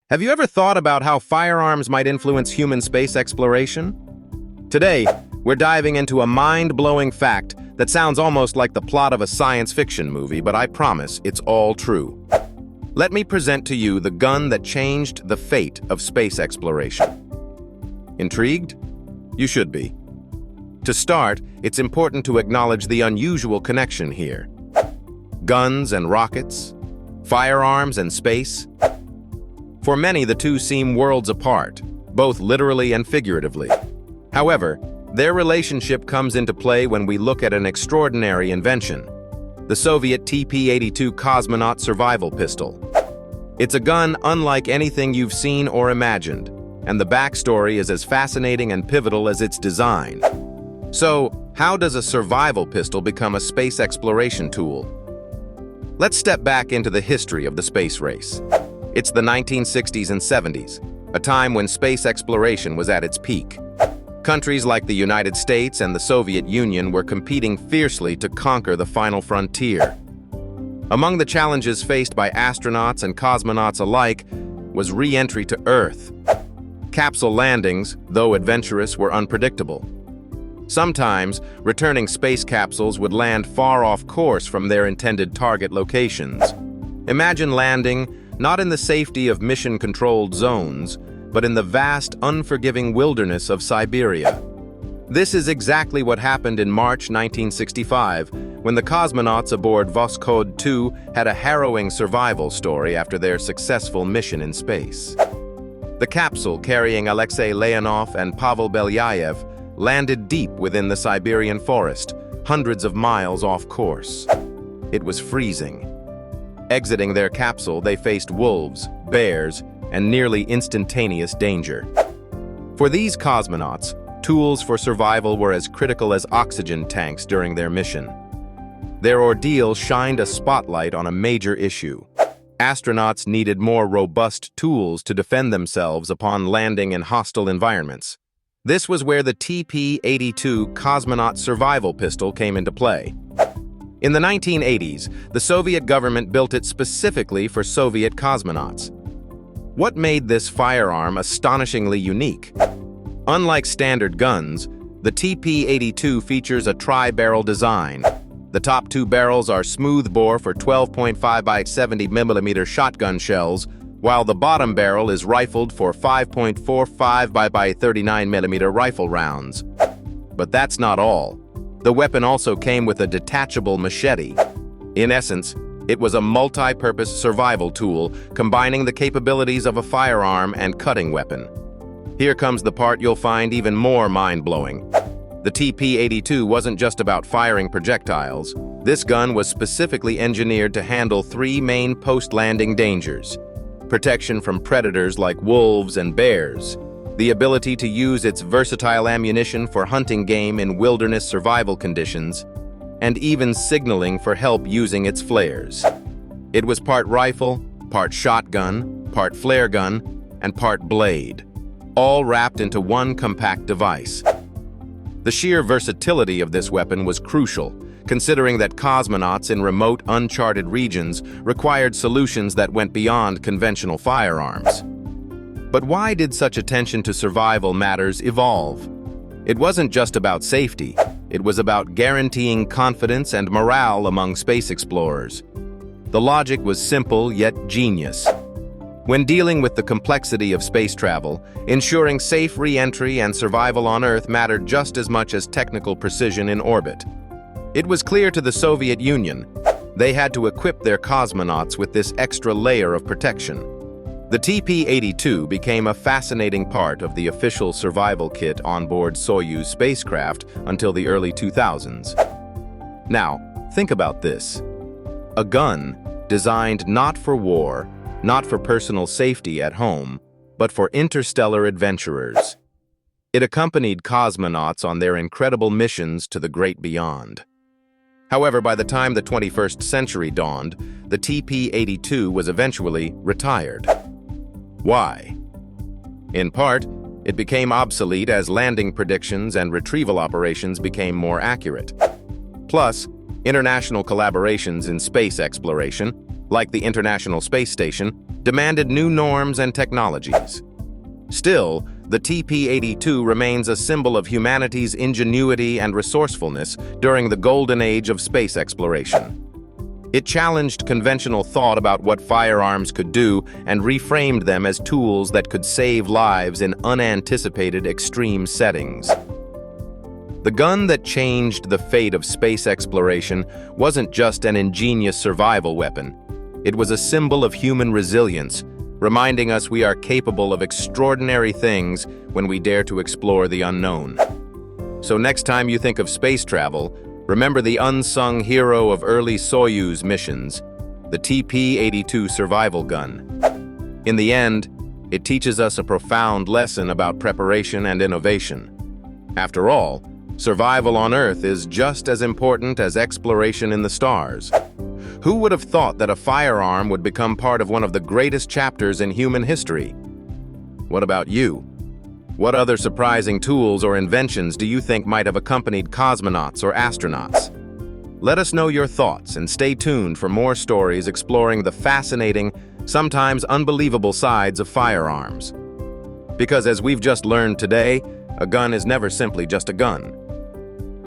Have you ever thought about how firearms might influence human space exploration? Today, we're diving into a mind-blowing fact that sounds almost like the plot of a science fiction movie, but I promise it's all true. Let me present to you the gun that changed the fate of space exploration. Intrigued? You should be. To start, it's important to acknowledge the unusual connection here. Guns and rockets, firearms and space. For many, the two seem worlds apart, both literally and figuratively. However, their relationship comes into play when we look at an extraordinary invention, the Soviet TP-82 cosmonaut survival pistol. It's a gun unlike anything you've seen or imagined, and the backstory is as fascinating and pivotal as its design. So, how does a survival pistol become a space exploration tool? Let's step back into the history of the space race. It's the 1960s and 70s, a time when space exploration was at its peak. Countries like the United States and the Soviet Union were competing fiercely to conquer the final frontier. Among the challenges faced by astronauts and cosmonauts alike was re-entry to Earth. Capsule landings, though adventurous, were unpredictable. Sometimes, returning space capsules would land far off course from their intended target locations. Imagine landing not in the safety of mission-controlled zones, but in the vast, unforgiving wilderness of Siberia. This is exactly what happened in March 1965, when the cosmonauts aboard Voskhod 2 had a harrowing survival story after their successful mission in space. The capsule carrying Alexei Leonov and Pavel Belyayev landed deep within the Siberian forest, hundreds of miles off course. It was freezing. Exiting their capsule, they faced wolves, bears, and nearly instantaneous danger. For these cosmonauts, tools for survival were as critical as oxygen tanks during their mission. Their ordeal shined a spotlight on a major issue. Astronauts needed more robust tools to defend themselves upon landing in hostile environments. This was where the TP-82 cosmonaut survival pistol came into play. In the 1980s, the Soviet government built it specifically for Soviet cosmonauts. What made this firearm astonishingly unique? Unlike standard guns, the TP-82 features a tri-barrel design. The top two barrels are smooth-bore for 12.5 by 70 mm shotgun shells, while the bottom barrel is rifled for 5.45 by 39 mm rifle rounds. But that's not all. The weapon also came with a detachable machete. In essence, it was a multi-purpose survival tool, combining the capabilities of a firearm and cutting weapon. Here comes the part you'll find even more mind-blowing. The TP-82 wasn't just about firing projectiles. This gun was specifically engineered to handle three main post-landing dangers: protection from predators like wolves and bears, the ability to use its versatile ammunition for hunting game in wilderness survival conditions, and even signaling for help using its flares. It was part rifle, part shotgun, part flare gun, and part blade, all wrapped into one compact device. The sheer versatility of this weapon was crucial, considering that cosmonauts in remote, uncharted regions required solutions that went beyond conventional firearms. But why did such attention to survival matters evolve? It wasn't just about safety. It was about guaranteeing confidence and morale among space explorers. The logic was simple yet genius. When dealing with the complexity of space travel, ensuring safe re-entry and survival on Earth mattered just as much as technical precision in orbit. It was clear to the Soviet Union. They had to equip their cosmonauts with this extra layer of protection. The TP-82 became a fascinating part of the official survival kit on board Soyuz spacecraft until the early 2000s. Now, think about this. A gun designed not for war, not for personal safety at home, but for interstellar adventurers. It accompanied cosmonauts on their incredible missions to the great beyond. However, by the time the 21st century dawned, the TP-82 was eventually retired. Why? In part, it became obsolete as landing predictions and retrieval operations became more accurate. Plus, international collaborations in space exploration, like the International Space Station, demanded new norms and technologies. Still, the TP-82 remains a symbol of humanity's ingenuity and resourcefulness during the golden age of space exploration. It challenged conventional thought about what firearms could do and reframed them as tools that could save lives in unanticipated extreme settings. The gun that changed the fate of space exploration wasn't just an ingenious survival weapon. It was a symbol of human resilience, reminding us we are capable of extraordinary things when we dare to explore the unknown. So next time you think of space travel, remember the unsung hero of early Soyuz missions, the TP-82 survival gun. In the end, it teaches us a profound lesson about preparation and innovation. After all, survival on Earth is just as important as exploration in the stars. Who would have thought that a firearm would become part of one of the greatest chapters in human history? What about you? What other surprising tools or inventions do you think might have accompanied cosmonauts or astronauts? Let us know your thoughts and stay tuned for more stories exploring the fascinating, sometimes unbelievable sides of firearms. Because as we've just learned today, a gun is never simply just a gun.